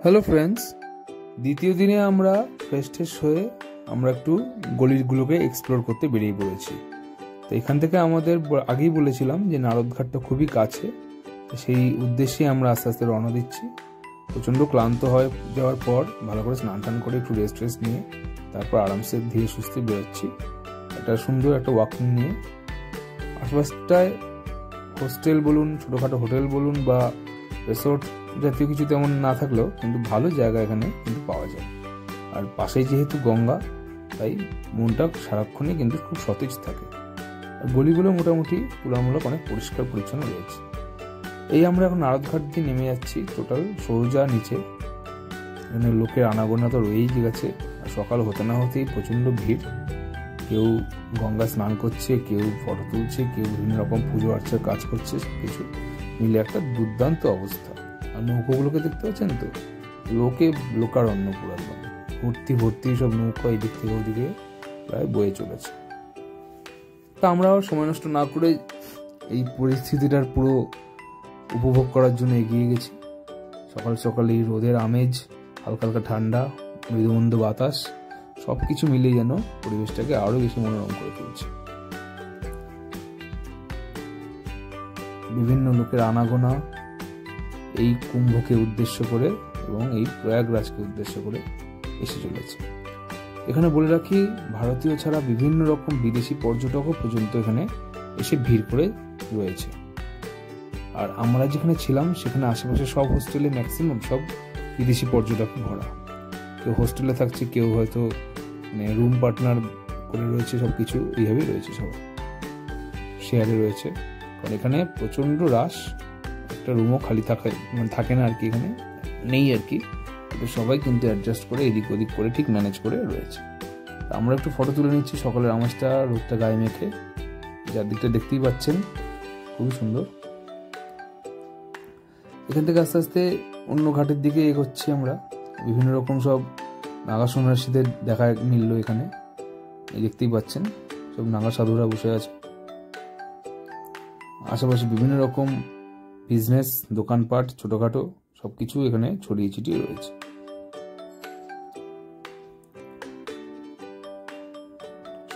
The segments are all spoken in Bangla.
হ্যালো ফ্রেন্ডস, দ্বিতীয় দিনে আমরা ফ্রেশ হয়ে আমরা একটু গলিগুলোকে এক্সপ্লোর করতে বেরিয়ে পড়েছি। তো এখান থেকে আমাদের আগেই বলেছিলাম যে নারদঘাটটা খুবই কাছে, সেই উদ্দেশ্যে আমরা আস্তে আস্তে রওনা দিচ্ছি। প্রচণ্ড ক্লান্ত হয়ে যাওয়ার পর ভালো করে স্নান টান করে একটু রেস্ট নিয়ে তারপর আরামসে ধীরে সুস্থে বেরোচ্ছি একটা সুন্দর একটা ওয়াকিং নিয়ে। আশপাশটায় হোস্টেল বলুন, ছোটোখাটো হোটেল বলুন বা রিসোর্ট জাতীয় কিছু তেমন না থাকলেও কিন্তু ভালো জায়গা এখানে কিন্তু পাওয়া যায়। আর পাশেই যেহেতু গঙ্গা, তাই মনটা সারাক্ষণই কিন্তু খুব সতেজ থাকে। আর গলিগুলো মোটামুটি তুলনামূলক অনেক পরিষ্কার পরিচ্ছন্ন রয়েছে। এই আমরা এখন নারদঘাট দিয়ে নেমে যাচ্ছি টোটাল সোজা নিচে। এখানে লোকের আনাগোনা তো রয়েই গেছে, আর সকাল হতে না হতেই প্রচণ্ড ভিড়। কেউ গঙ্গা স্নান করছে, কেউ ফটো তুলছে, কেউ বিভিন্ন রকম পুজো আর্চার কাজ করছে, কিছু মিলে একটা দুর্দান্ত অবস্থা। আর নৌকোগুলোকে দেখতে পাচ্ছেন তো, লোকারণ্য পুরো একদম ভর্তি সব নৌকা এদিক থেকে ওদিকে প্রায় বয়ে চলেছে। তা আমরা সময় নষ্ট না করে এই পরিস্থিতিটার পুরো উপভোগ করার জন্য এগিয়ে গেছি। সকাল সকাল এই রোদের আমেজ, হালকা হালকা ঠান্ডা, মৃদুমন্দ বাতাস, সব কিছু মিলিয়ে যেন পরিবেশটাকে আরো বেশি মনোরম করে তুলছে। বিভিন্ন লোকের আনাগোনা এই কুম্ভকে উদ্দেশ্য করে এবং এই প্রয়াগরাজকে উদ্দেশ্য করে এসে চলেছে। এখানে বলে রাখি, ভারতীয় ছাড়া বিভিন্ন রকম বিদেশি পর্যটকও পর্যন্ত এখানে এসে ভিড় করে রয়েছে। আর আমরা যেখানে ছিলাম সেখানে আশেপাশে সব হোস্টেলে ম্যাক্সিমাম সব বিদেশি পর্যটক ভরা। কেউ হোস্টেলে থাকছে, কেউ হয়তো রুম পার্টনার করে রয়েছে, সব কিছু এইভাবেই রয়েছে, সবাই শেয়ারে রয়েছে। কারণ এখানে প্রচণ্ড রাশ, একটা রুমও খালি থাকে না আর কি, এখানে নেই আর কি। সবাই কিন্তু অ্যাডজাস্ট করে এদিক ওদিক করে ঠিক ম্যানেজ করে রয়েছে। আমরা একটু ফটো তুলে নিচ্ছি সকালের আমেজটা, রোদটা গায়ে মেখে। যার দিকটা দেখতেই পাচ্ছেন খুবই সুন্দর। এখান থেকে আস্তে আস্তে অন্য ঘাটের দিকে এগোচ্ছি আমরা। বিভিন্ন রকম সব নাগা সন্ন্যাসীদের দেখা মিলল এখানে, দেখতেই পাচ্ছেন সব নাগা সাধুরা বসে আছে। আশেপাশে বিভিন্ন রকম বিজনেস, দোকানপাট, ছোটখাটো সবকিছু এখানে ছড়িয়ে ছিটিয়ে রয়েছে।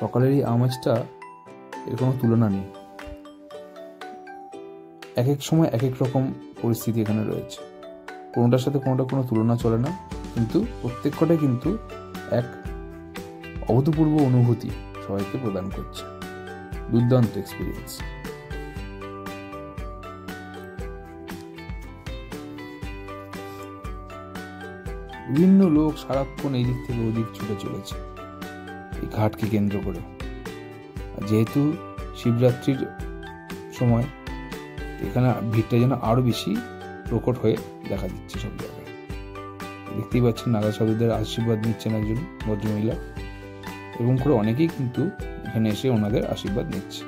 সকালের এই আমেজটা এর কোনো তুলনা নেই। এক এক সময় এক এক রকম পরিস্থিতি এখানে রয়েছে, কোনোটার সাথে কোনোটা কোনো তুলনা চলে না, কিন্তু প্রত্যেকটাই কিন্তু এক অভূতপূর্ব অনুভূতি সবাইকে প্রদান করছে। দুর্দান্ত এক্সপিরিয়েন্স। বিভিন্ন লোক সারাক্ষণ এই দিক থেকে ওদিক ছুটে চলেছে এই ঘাটকে কেন্দ্র করে। যেহেতু শিবরাত্রির সময়, এখানে ভিড়টা যেন আরো বেশি প্রকট হয়ে দেখা দিচ্ছে সব জায়গায়। দেখতেই পাচ্ছেন নাগা সাধুদের আশীর্বাদ নিচ্ছেন একজন ভদ্রমহিলা, এবং করে অনেকেই কিন্তু এখানে এসে ওনাদের আশীর্বাদ নিচ্ছে।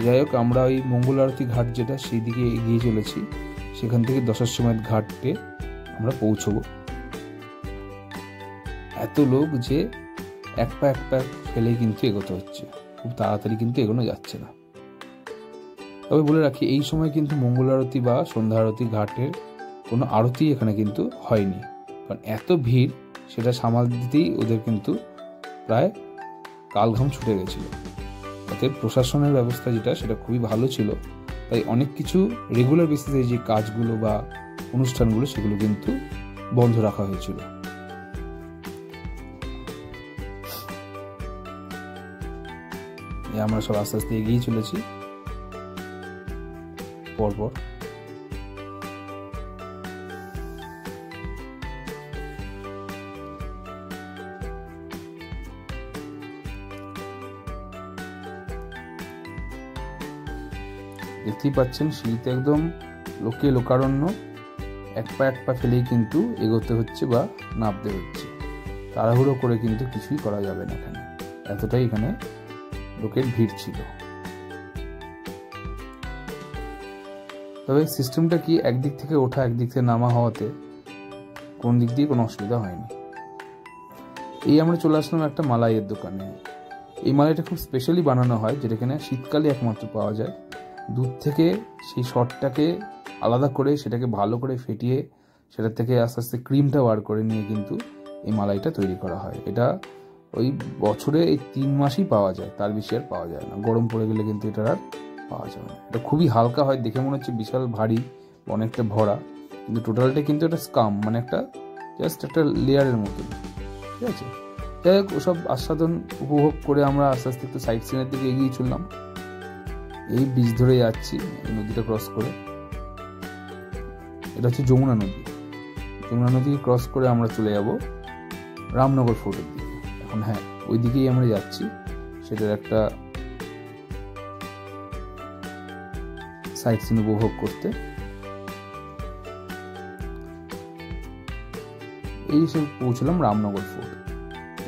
যাই হোক, আমরা ওই মঙ্গল আরতি ঘাট যেটা, সেই দিকে এগিয়ে চলেছি। সেখান থেকে দশাশ্বমেধ ঘাটে আমরা পৌঁছবো। এত লোক যে এক পা ফেলেই কিন্তু এগোতে হচ্ছে, খুব তাড়াতাড়ি কিন্তু এগোনো যাচ্ছে না। তবে বলে রাখি, এই সময় কিন্তু মঙ্গল আরতি বা সন্ধ্যা আরতি ঘাটের কোনো আরতি এখানে কিন্তু হয়নি, কারণ এত ভিড় সেটা সামাল দিতেই ওদের কিন্তু প্রায় কালঘাম ছুটে গেছিল। অতএব প্রশাসনের ব্যবস্থা যেটা, সেটা খুবই ভালো ছিল। তাই অনেক কিছু রেগুলার বেসিসে যে কাজগুলো বা অনুষ্ঠানগুলো, সেগুলো কিন্তু বন্ধ রাখা হয়েছিল। আমরা সব আস্তে আস্তে এগিয়ে চলেছি পরপর। দেখতেই পাচ্ছেন সিঁড়িতে একদম লোকারণ্য, এক পা ফেলেই কিন্তু এগোতে হচ্ছে বা নামতে হচ্ছে। তাড়াহুড়ো করে কিন্তু কিছুই করা যাবে না এখানে, এতটাই এখানে লোকের ভিড় ছিল। তবে সিস্টেমটা কি, একদিক থেকে ওঠা একদিক থেকে নামা হওয়াতে কোন দিক দিয়ে কোনো অসুবিধা হয়নি। এই আমরা চলে আসলাম একটা মালাইয়ের দোকানে। এই মালাইটা খুব স্পেশালি বানানো হয়, যেটা এখানে শীতকালে একমাত্র পাওয়া যায়। দুধ থেকে সেই শটটাকে আলাদা করে সেটাকে ভালো করে ফেটিয়ে সেটার থেকে আস্তে আস্তে ক্রিমটা বার করে নিয়ে কিন্তু এই মালাইটা তৈরি করা হয়। এটা ওই বছরে এই 3 মাসই পাওয়া যায়, তার বেশি আর পাওয়া যায় না। গরম পড়ে গেলে কিন্তু এটা আর পাওয়া যাবে না। এটা খুবই হালকা হয়, দেখে মনে হচ্ছে বিশাল ভারী, অনেকটা ভরা, কিন্তু টোটালটা কিন্তু এটা স্কাম, মানে একটা জাস্ট একটা লেয়ারের মতন। ঠিক আছে, যাই হোক, ওসব আস্বাদন উপভোগ করে আমরা আস্তে আস্তে একটু সাইট সিনের দিকে এগিয়ে চললাম। এই ব্রিজ ধরে যাচ্ছি, এই নদীটা ক্রস করে। এটা হচ্ছে যমুনা নদী। যমুনা নদীকে ক্রস করে আমরা চলে যাব রামনগর ফোর্টের দিকে। এখন হ্যাঁ, ওই দিকেই আমরা যাচ্ছি, সেটার একটা সাইট সিন উপভোগ করতে। এই সে পৌঁছলাম রামনগর ফোর্ট।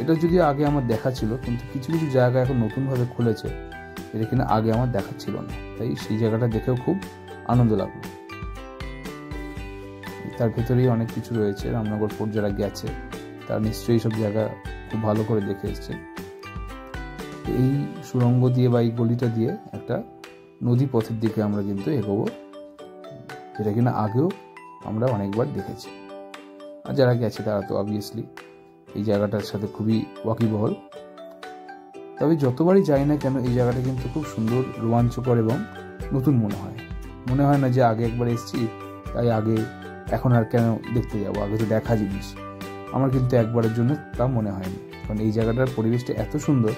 এটা যদি আগে আমার দেখা ছিল, কিন্তু কিছু কিছু জায়গা এখন নতুনভাবে খুলেছে, এটা কিনা আগে আমার দেখা ছিল না, তাই সেই জায়গাটা দেখেও খুব আনন্দ লাগলো। তার ভেতরেই অনেক কিছু রয়েছে। রামনগর ফোর্ট যারা গেছে তারা নিশ্চয়ই সব জায়গা খুব ভালো করে দেখে এসছে। এই সুড়ঙ্গ দিয়ে বা এই গলিটা দিয়ে একটা নদী পথের দিকে আমরা কিন্তু এগোবো, যেটা কিনা আগেও আমরা অনেকবার দেখেছি। আর যারা গেছে তারা তো অবভিয়াসলি এই জায়গাটার সাথে খুবই ওয়াকিবহল। তবে যতবারই যাই না কেন, এই জায়গাটা কিন্তু খুব সুন্দর, রোমাঞ্চকর এবং নতুন মনে হয় না যে আগে একবার এসেছি তাই আগে এখন আর কেন দেখতে যাবো, আগে তো দেখা জিনিস। আমার কিন্তু একবারের জন্য তা মনে হয়নি, কারণ এই জায়গাটার পরিবেশটা এত সুন্দর,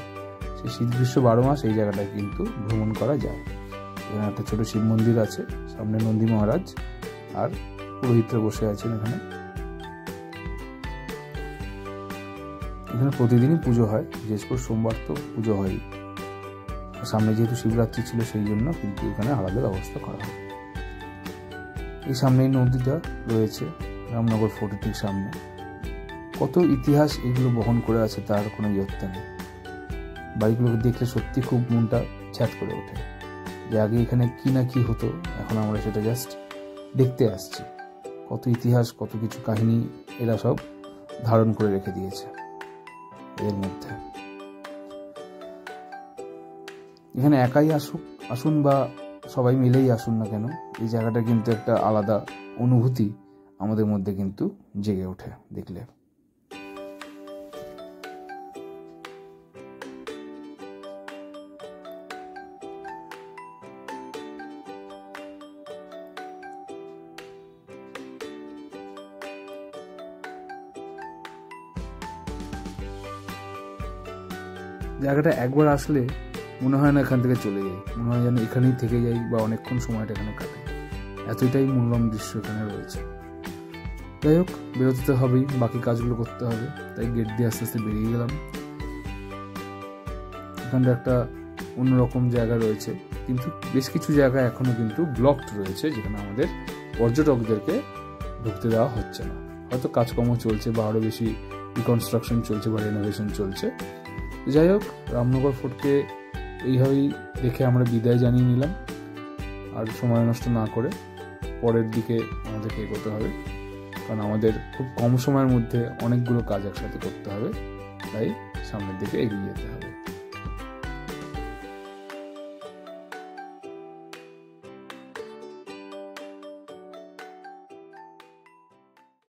সে শীত গ্রীষ্ম 12 মাস এই জায়গাটা কিন্তু ভ্রমণ করা যায়। এখানে একটা ছোট শিব মন্দির আছে, সামনে নন্দী মহারাজ আর পুরোহিতরা বসে আছেন। এখানে প্রতিদিনই পুজো হয়, বিশেষ করে সোমবার তো পুজো হয়। সামনে যেহেতু শিবরাত্রি ছিল সেই জন্য কিন্তু এখানে আলাদা ব্যবস্থা করা হয়। এই সামনেই নদীটা রয়েছে, রামনগর ফোর্টের ঠিক সামনে। কত ইতিহাস এগুলো বহন করে আছে তার কোনো ইয়ত্তা নেই। বাড়িগুলোকে দেখলে সত্যি খুব মনটা ছ্যাদ করে ওঠে, যে আগে এখানে কি না কি হতো, এখন আমরা সেটা জাস্ট দেখতে আসছি। কত ইতিহাস, কত কিছু কাহিনী এরা সব ধারণ করে রেখে দিয়েছে এর মধ্যে। এখানে একাই আসুন বা সবাই মিলেই আসুন না কেন, এই জায়গাটা কিন্তু একটা আলাদা অনুভূতি আমাদের মধ্যে কিন্তু জেগে ওঠে দেখলে। জায়গাটা একবার আসলে মনে হয় না এখান থেকে চলে যাই, মনে হয় যেন এখানেই থেকে যাই বা অনেকক্ষণ সময়টা এখানে কাটাই, এতটাই মনোরম দৃশ্য এখানে রয়েছে। যাই হোক, বেরোতে তো হবেই, বাকি কাজগুলো করতে হবে, তাই গেট দিয়ে আস্তে আস্তে বেরিয়ে গেলাম। এখানটা একটা অন্যরকম জায়গা রয়েছে, কিন্তু বেশ কিছু জায়গা এখনো কিন্তু ব্লকড রয়েছে, যেখানে আমাদের পর্যটকদেরকে ঢুকতে দেওয়া হচ্ছে না। হয়তো কাজকর্ম চলছে বা আরও বেশি রিকনস্ট্রাকশন চলছে বা রেনোভেশন চলছে। যাই হোক, রামনগর ফোর্টকে এইভাবেই দেখে আমরা বিদায় জানিয়ে নিলাম। আর সময় নষ্ট না করে পরের দিকে আমাদেরকে এগোতে হবে, কারণ আমাদের খুব কম সময়ের মধ্যে অনেকগুলো কাজ একসাথে করতে হবে, তাই সামনের দিকে এগিয়ে যেতে হবে।